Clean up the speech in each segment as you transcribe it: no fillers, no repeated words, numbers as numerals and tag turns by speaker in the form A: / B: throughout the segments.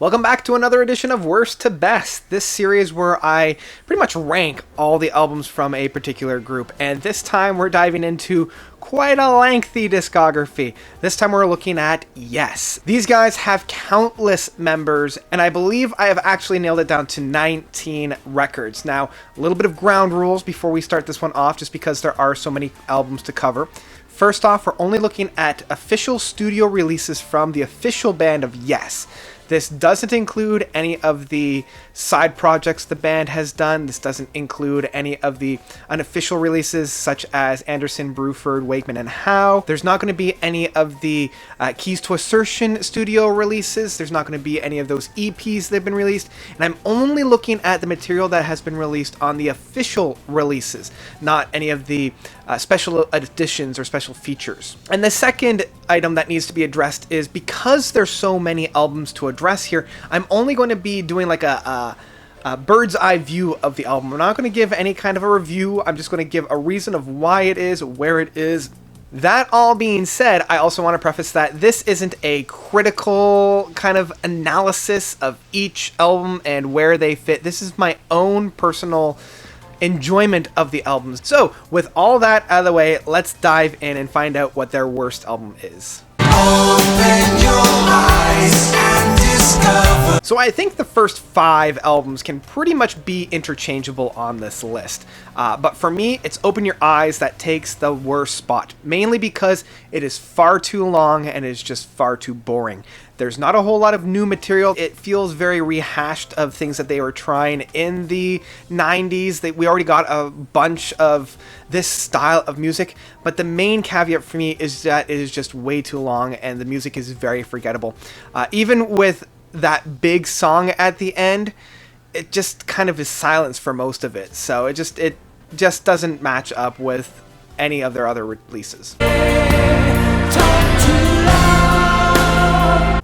A: Welcome back to another edition of Worst to Best, this series where I pretty much rank all the albums from a particular group, and this time we're diving into quite a lengthy discography. This time we're looking at Yes. These guys have countless members, and I believe I have actually nailed it down to 19 records. Now, a little bit of ground rules before we start this one off, just because there are so many albums to cover. First off, we're only looking at official studio releases from the official band of Yes. This doesn't include any of the side projects the band has done. This doesn't include any of the unofficial releases such as Anderson, Bruford, Wakeman, and Howe. There's not going to be any of the Keys to Assertion studio releases. There's not going to be any of those EPs that have been released. And I'm only looking at the material that has been released on the official releases, not any of the special editions or special features. And the second item that needs to be addressed is because there's so many albums to address here, I'm only going to be doing like a bird's eye view of the album. I'm not going to give any kind of a review. I'm just going to give a reason of why it is, where it is. That all being said, I also want to preface that this isn't a critical kind of analysis of each album and where they fit. This is my own personal enjoyment of the albums. So, with all that out of the way, let's dive in and find out what their worst album is. Open your eyes and discover. So I think the first 5 albums can pretty much be interchangeable on this list. But for me, it's Open Your Eyes that takes the worst spot, mainly because it is far too long and is just far too boring. There's not a whole lot of new material. It feels very rehashed of things that they were trying in the 90s. We already got a bunch of this style of music, but the main caveat for me is that it is just way too long and the music is very forgettable. Even with that big song at the end, it just kind of is silence for most of it. So it just doesn't match up with any of their other releases.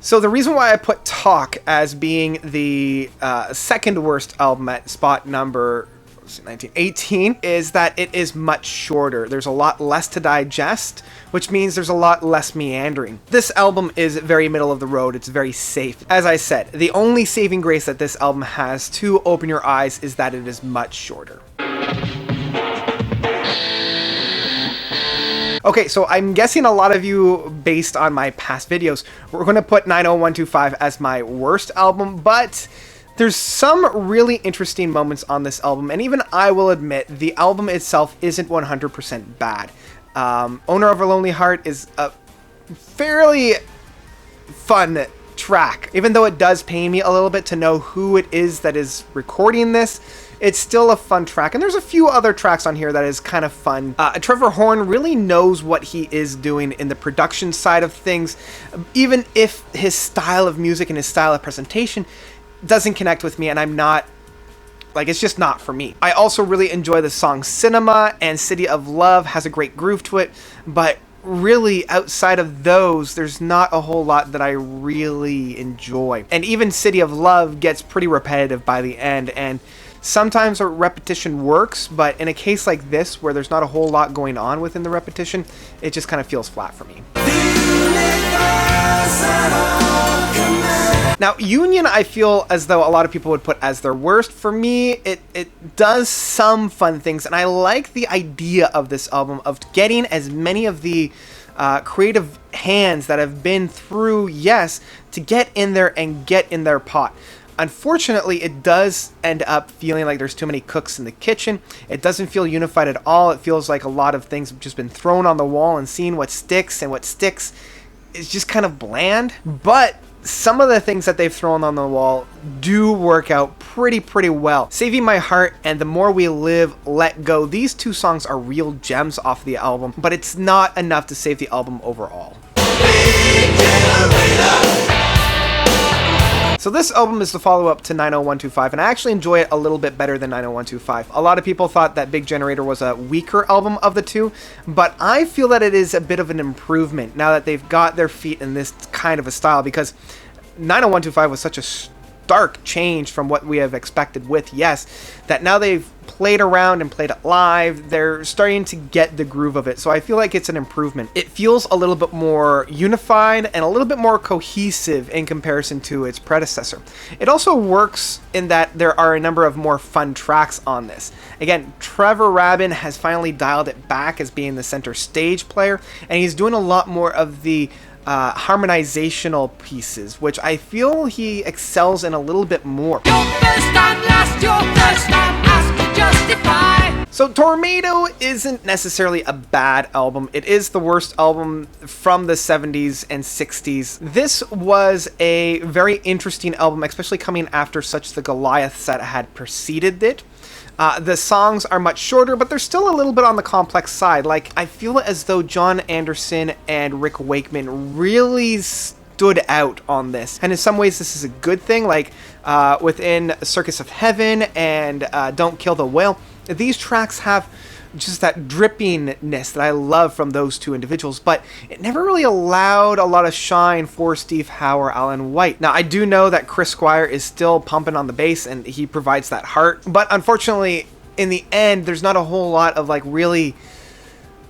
A: So the reason why I put Talk as being the second worst album at spot number 1918 is that it is much shorter. There's a lot less to digest, which means there's a lot less meandering. This album is very middle of the road. It's very safe. As I said, the only saving grace that this album has to Open Your Eyes is that it is much shorter. Okay, so I'm guessing a lot of you, based on my past videos, we're going to put 90125 as my worst album, but there's some really interesting moments on this album, and even I will admit the album itself isn't 100% bad. Owner of a Lonely Heart is a fairly fun track. Even though it does pain me a little bit to know who it is that is recording this, it's still a fun track, and there's a few other tracks on here that is kind of fun. Trevor Horn really knows what he is doing in the production side of things, even if his style of music and his style of presentation doesn't connect with me, and I'm not, like, it's just not for me. I also really enjoy the song Cinema, and City of Love has a great groove to it, but really outside of those, there's not a whole lot that I really enjoy. And even City of Love gets pretty repetitive by the end, and sometimes a repetition works, but in a case like this, where there's not a whole lot going on within the repetition, it just kind of feels flat for me. Now, Union, I feel as though a lot of people would put as their worst. For me, it does some fun things, and I like the idea of this album of getting as many of the creative hands that have been through Yes to get in there and get in their pot. Unfortunately, it does end up feeling like there's too many cooks in the kitchen. It doesn't feel unified at all. It feels like a lot of things have just been thrown on the wall and seeing what sticks, and what sticks is just kind of bland. But some of the things that they've thrown on the wall do work out pretty well. Saving My Heart and The More We Live, Let Go. These two songs are real gems off the album, but it's not enough to save the album overall. So this album is the follow-up to 90125, and I actually enjoy it a little bit better than 90125. A lot of people thought that Big Generator was a weaker album of the two, but I feel that it is a bit of an improvement now that they've got their feet in this kind of a style, because 90125 was such a stark change from what we have expected with Yes, that now they've played around and played it live, they're starting to get the groove of it. So I feel like it's an improvement. It feels a little bit more unified and a little bit more cohesive in comparison to its predecessor. It also works in that there are a number of more fun tracks on this. Again, Trevor Rabin has finally dialed it back as being the center stage player, and he's doing a lot more of the harmonizational pieces, which I feel he excels in a little bit more. So Tornado isn't necessarily a bad album. It is the worst album from the 70s and 60s. This was a very interesting album, especially coming after such the Goliaths that had preceded it. The songs are much shorter, but they're still a little bit on the complex side. Like, I feel as though John Anderson and Rick Wakeman really stood out on this. And in some ways, this is a good thing. Like, within Circus of Heaven and Don't Kill the Whale, these tracks have just that drippingness that I love from those two individuals, but it never really allowed a lot of shine for Steve Howe or Alan White. Now, I do know that Chris Squire is still pumping on the bass and he provides that heart, but unfortunately, in the end, there's not a whole lot of, like, really,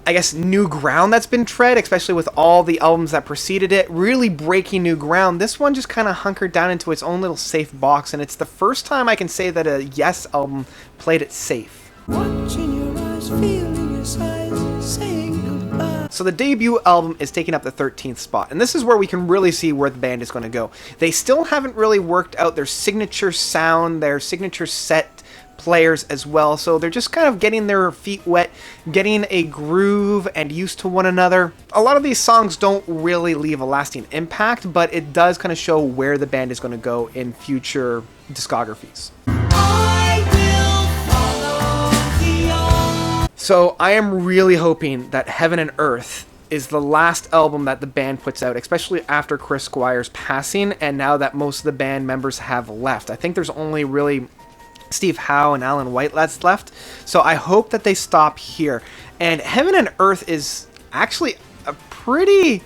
A: I guess, new ground that's been tread, especially with all the albums that preceded it, really breaking new ground. This one just kind of hunkered down into its own little safe box, and it's the first time I can say that a Yes album played it safe. Watching your eyes, feeling your sighs, saying goodbye. So the debut album is taking up the 13th spot, and this is where we can really see where the band is going to go. They still haven't really worked out their signature sound, their signature set players as well, so they're just kind of getting their feet wet, getting a groove and used to one another. A lot of these songs don't really leave a lasting impact, but it does kind of show where the band is going to go in future discographies. So I am really hoping that Heaven and Earth is the last album that the band puts out, especially after Chris Squire's passing and now that most of the band members have left. I think there's only really Steve Howe and Alan White that's left. So I hope that they stop here. And Heaven and Earth is actually a pretty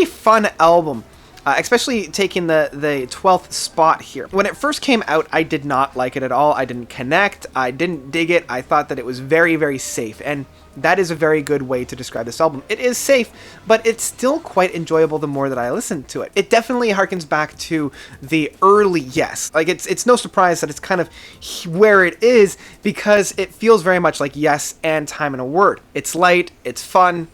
A: fun album. Especially taking the 12th spot here. When it first came out, I did not like it at all. I didn't connect. I didn't dig it. I thought that it was very, very safe. And that is a very good way to describe this album. It is safe, but it's still quite enjoyable the more that I listen to it. It definitely harkens back to the early Yes. Like, it's no surprise that it's kind of where it is because it feels very much like Yes and Time and a Word. It's light. It's fun.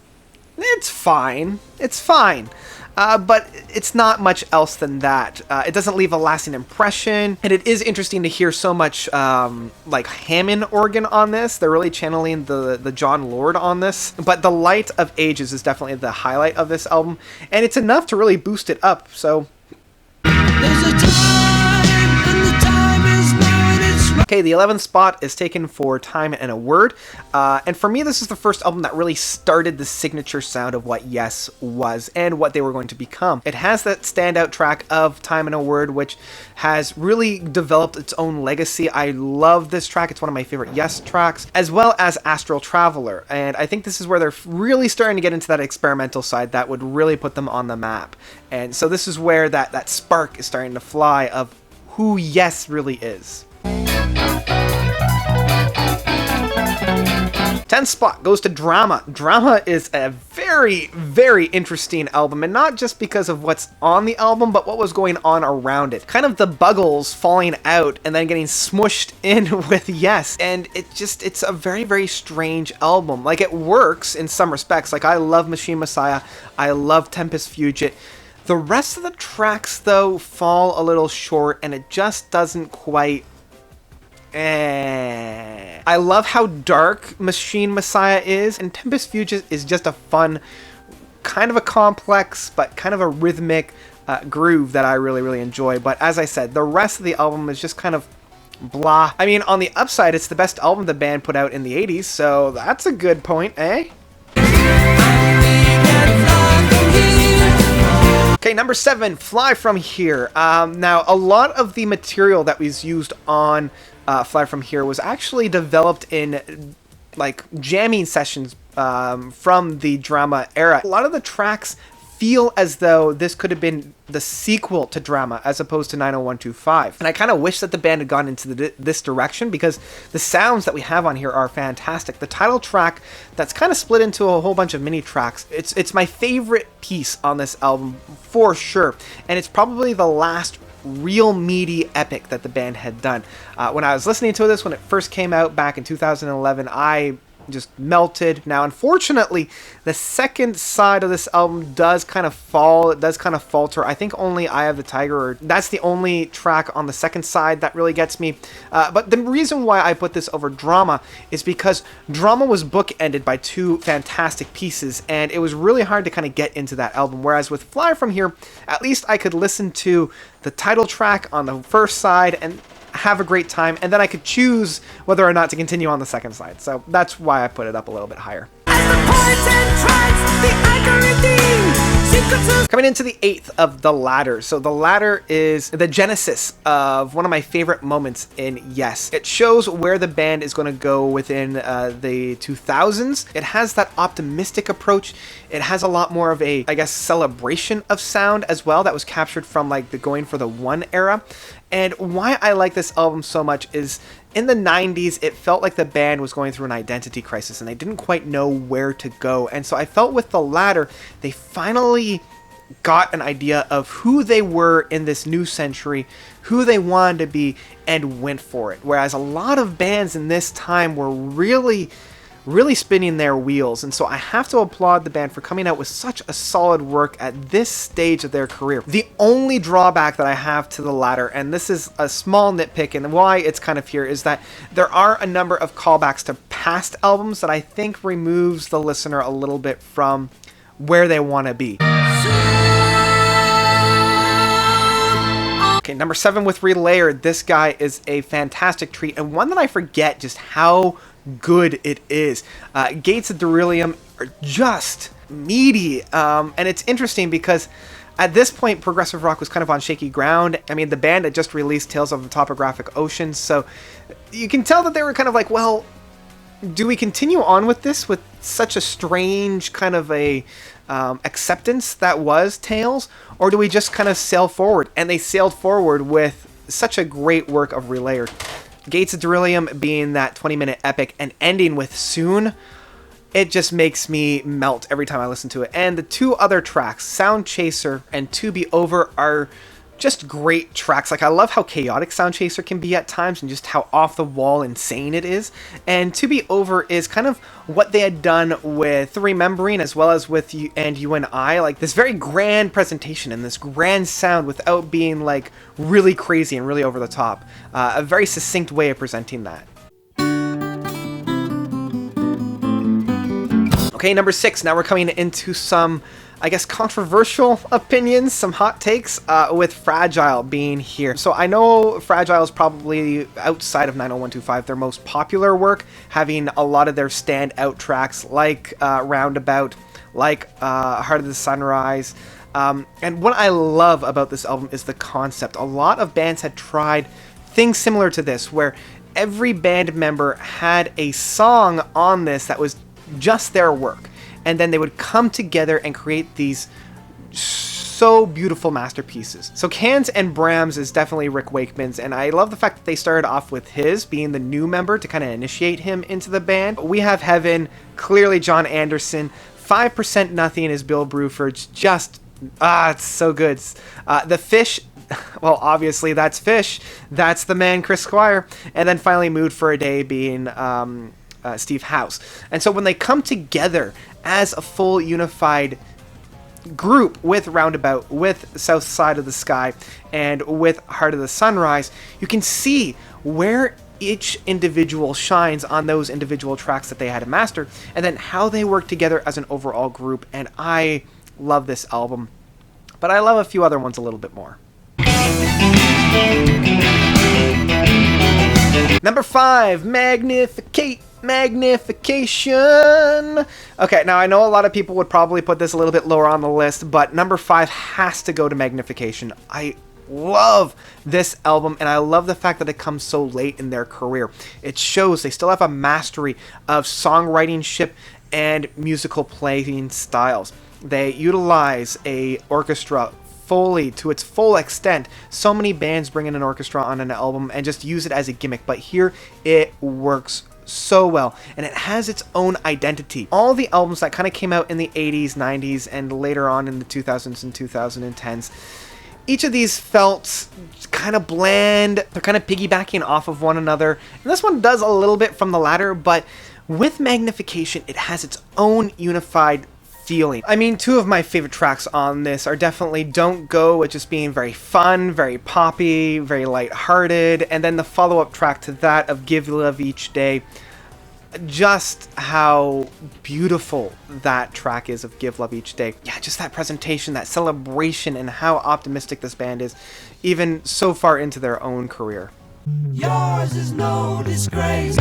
A: It's fine. It's fine. But it's not much else than that. It doesn't leave a lasting impression, and it is interesting to hear so much like Hammond organ on this. They're really channeling the John Lord on this. But The Light of Ages is definitely the highlight of this album, and it's enough to really boost it up. So okay, the 11th spot is taken for Time and a Word. And for me, this is the first album that really started the signature sound of what Yes was and what they were going to become. It has that standout track of Time and a Word, which has really developed its own legacy. I love this track. It's one of my favorite Yes tracks, as well as Astral Traveler. And I think this is where they're really starting to get into that experimental side that would really put them on the map. And so this is where that spark is starting to fly of who Yes really is. 10th spot goes to Drama. Drama is a very, very interesting album, and not just because of what's on the album, but what was going on around it. Kind of the Buggles falling out and then getting smushed in with Yes, and it's a very, very strange album. Like, it works in some respects. Like, I love Machine Messiah, I love Tempest Fugit. The rest of the tracks, though, fall a little short, and it just doesn't quite I love how dark Machine Messiah is, and Tempest Fugit is just a fun, kind of a complex, but kind of a rhythmic groove that I really, really enjoy. But as I said, the rest of the album is just kind of blah. I mean, on the upside, it's the best album the band put out in the 80s, so that's a good point, eh? Okay, number 7, Fly From Here. Now, a lot of the material that was used on Fly From Here was actually developed in like jamming sessions from the Drama era. A lot of the tracks feel as though this could have been the sequel to Drama as opposed to 90125. And I kind of wish that the band had gone into this direction, because the sounds that we have on here are fantastic. The title track that's kind of split into a whole bunch of mini tracks, it's my favorite piece on this album for sure. And it's probably the last real meaty epic that the band had done. When I was listening to this when it first came out back in 2011, I just melted. Now, unfortunately, the second side of this album does kind of fall. It does kind of falter. I think only Eye of the Tiger, that's the only track on the second side that really gets me. But the reason why I put this over Drama is because Drama was bookended by two fantastic pieces, and it was really hard to kind of get into that album. Whereas with Fly From Here, at least I could listen to the title track on the first side and have a great time, and then I could choose whether or not to continue on the second side. So that's why I put it up a little bit higher. Coming into the 8th of The Ladder. So The Ladder is the genesis of one of my favorite moments in Yes. It shows where the band is going to go within the 2000s. It has that optimistic approach. It has a lot more of a, I guess, celebration of sound as well that was captured from like the Going for the One era. And why I like this album so much is in the 90s, it felt like the band was going through an identity crisis and they didn't quite know where to go. And so I felt with The Ladder, they finally got an idea of who they were in this new century, who they wanted to be, and went for it. Whereas a lot of bands in this time were really spinning their wheels. And so I have to applaud the band for coming out with such a solid work at this stage of their career. The only drawback that I have to The Ladder, and this is a small nitpick and why it's kind of here, is that there are a number of callbacks to past albums that I think removes the listener a little bit from where they want to be. Okay, number 7 with Relayered. This guy is a fantastic treat, and one that I forget just how good it is. Gates of Beryllium are just meaty, and it's interesting because at this point progressive rock was kind of on shaky ground. I mean, the band had just released Tales of the Topographic Ocean, so you can tell that they were kind of like, well, do we continue on with this with such a strange kind of a acceptance that was Tales, or do we just kind of sail forward? And they sailed forward with such a great work of Relayered. Gates of Beryllium being that 20-minute epic and ending with Soon, it just makes me melt every time I listen to it. And the two other tracks, Sound Chaser and To Be Over, are just great tracks. Like, I love how chaotic Sound Chaser can be at times and just how off the wall insane it is. And To Be Over is kind of what they had done with Remembering as well as with You and I. Like, this very grand presentation and this grand sound without being like really crazy and really over the top. A very succinct way of presenting that. Okay, number 6. Now we're coming into some, I guess, controversial opinions, some hot takes, with Fragile being here. So I know Fragile is probably, outside of 90125, their most popular work, having a lot of their standout tracks like Roundabout, like Heart of the Sunrise. And what I love about this album is the concept. A lot of bands had tried things similar to this, where every band member had a song on this that was just their work, and then they would come together and create these so beautiful masterpieces. So Cans and Brams is definitely Rick Wakeman's, and I love the fact that they started off with his being the new member to kind of initiate him into the band. We have Heaven, clearly John Anderson. 5% Nothing is Bill Bruford's. Just it's so good. The Fish, well, obviously that's Fish, that's the man Chris Squire, and then finally Mood for a Day being Steve House. And so when they come together as a full unified group with Roundabout, with South Side of the Sky, and with Heart of the Sunrise, you can see where each individual shines on those individual tracks that they had to master, and then how they work together as an overall group. And I love this album, but I love a few other ones a little bit more. Number 5, Magnification. Okay, now I know a lot of people would probably put this a little bit lower on the list, but number 5 has to go to Magnification. I love this album, and I love the fact that it comes so late in their career. It shows they still have a mastery of songwriting and musical playing styles. They utilize a orchestra fully to its full extent. So many bands bring in an orchestra on an album and just use it as a gimmick, but here it works so well, and it has its own identity. All the albums that kind of came out in the 80s, 90s, and later on in the 2000s and 2010s, each of these felt kind of bland. They're kind of piggybacking off of one another, and this one does a little bit from the latter, but with Magnification, it has its own unified feeling. I mean, two of my favorite tracks on this are definitely Don't Go, with just being very fun, very poppy, very lighthearted, and then the follow-up track to that of Give Love Each Day. Just how beautiful that track is of Give Love Each Day. Yeah, just that presentation, that celebration, and how optimistic this band is, even so far into their own career. Yours is no disgrace.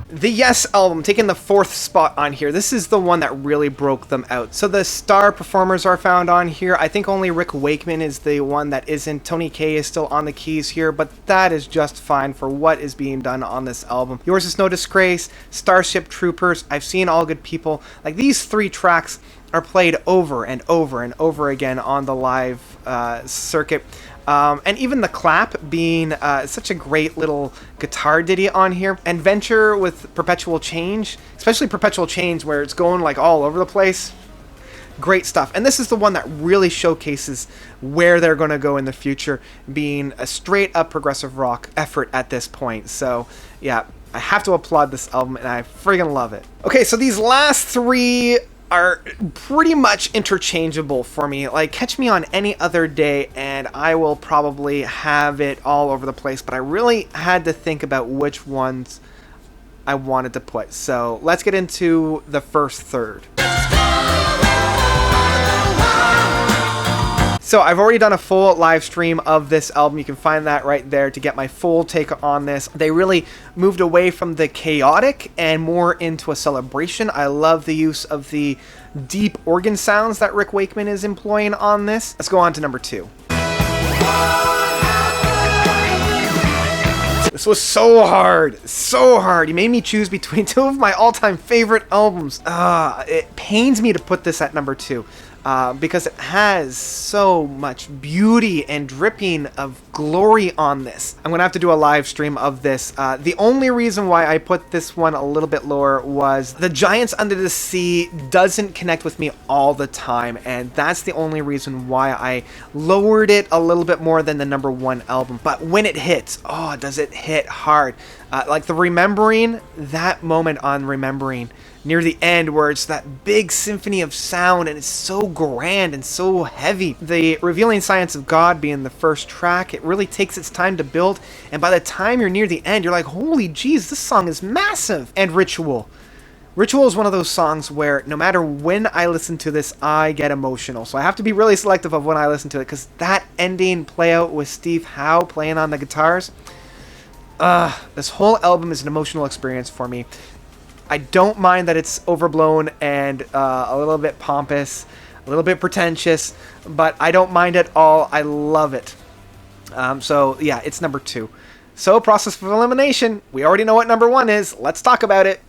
A: The Yes album, taking the 4th spot on here. This is the one that really broke them out. So the star performers are found on here. I think only Rick Wakeman is the one that isn't. Tony Kaye is still on the keys here, but that is just fine for what is being done on this album. Yours is no disgrace, Starship Troopers, I've Seen All Good People. Like, these 3 tracks are played over and over and over again on the live circuit. And even the clap being such a great little guitar ditty on here. And Venture with Perpetual Change, especially Perpetual Change, where it's going like all over the place. Great stuff. And this is the one that really showcases where they're going to go in the future, being a straight up progressive rock effort at this point. So yeah, I have to applaud this album, and I friggin' love it. Okay, so these last 3 are pretty much interchangeable for me. Like, catch me on any other day and I will probably have it all over the place, but I really had to think about which ones I wanted to put. So let's get into the first third. So I've already done a full live stream of this album. You can find that right there to get my full take on this. They really moved away from the chaotic and more into a celebration. I love the use of the deep organ sounds that Rick Wakeman is employing on this. Let's go on to number 2. This was so hard, so hard. You made me choose between 2 of my all-time favorite albums. It pains me to put this at number 2. Because it has so much beauty and dripping of glory on this. I'm going to have to do a live stream of this. The only reason why I put this one a little bit lower was The Giants Under the Sea doesn't connect with me all the time, and that's the only reason why I lowered it a little bit more than the number 1 album. But when it hits, oh, does it hit hard. Like the Remembering, that moment on Remembering, near the end where it's that big symphony of sound and it's so grand and so heavy. The Revealing Science of God being the first track, it really takes its time to build, and by the time you're near the end, you're like, holy jeez, this song is massive. And Ritual. Ritual is one of those songs where no matter when I listen to this, I get emotional. So I have to be really selective of when I listen to it, because that ending play out with Steve Howe playing on the guitars, this whole album is an emotional experience for me. I don't mind that it's overblown and a little bit pompous, a little bit pretentious, but I don't mind it all. I love it. So yeah, it's number 2. So process of elimination. We already know what number 1 is. Let's talk about it.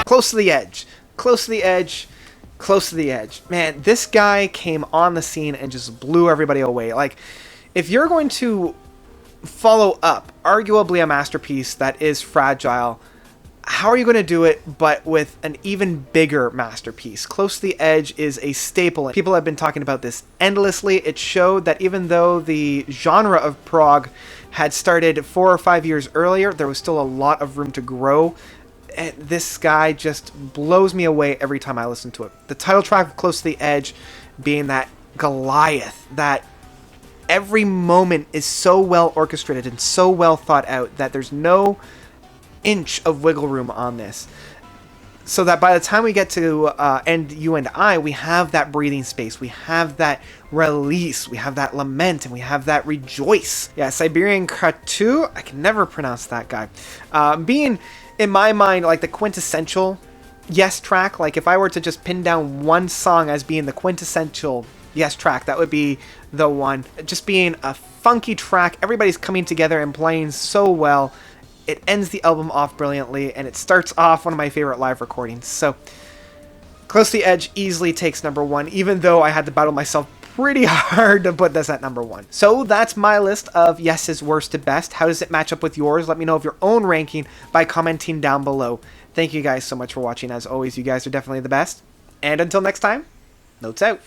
A: Close to the Edge. Close to the Edge. Close to the Edge. Man, this guy came on the scene and just blew everybody away. Like, if you're going to follow up arguably a masterpiece that is Fragile, how are you going to do it but with an even bigger masterpiece? Close to the Edge is a staple. People have been talking about this endlessly. It showed that even though the genre of prog had started 4 or 5 years earlier, there was still a lot of room to grow. And this guy just blows me away every time I listen to it. The title track of Close to the Edge being that Goliath, that every moment is so well orchestrated and so well thought out that there's no inch of wiggle room on this. So that by the time we get to End You and I, we have that breathing space, we have that release, we have that lament, and we have that rejoice. Yeah, Siberian Katu, I can never pronounce that guy. Being, in my mind, like the quintessential Yes track. Like if I were to just pin down one song as being the quintessential Yes track, that would be the one. Just being a funky track, everybody's coming together and playing so well. it ends the album off brilliantly, and it starts off one of my favorite live recordings. So, Close to the Edge easily takes number 1, even though I had to battle myself pretty hard to put this at number 1. So that's my list of Yes's worst to best. How does it match up with yours? Let me know of your own ranking by commenting down below. Thank you guys so much for watching. As always, you guys are definitely the best. And until next time, notes out.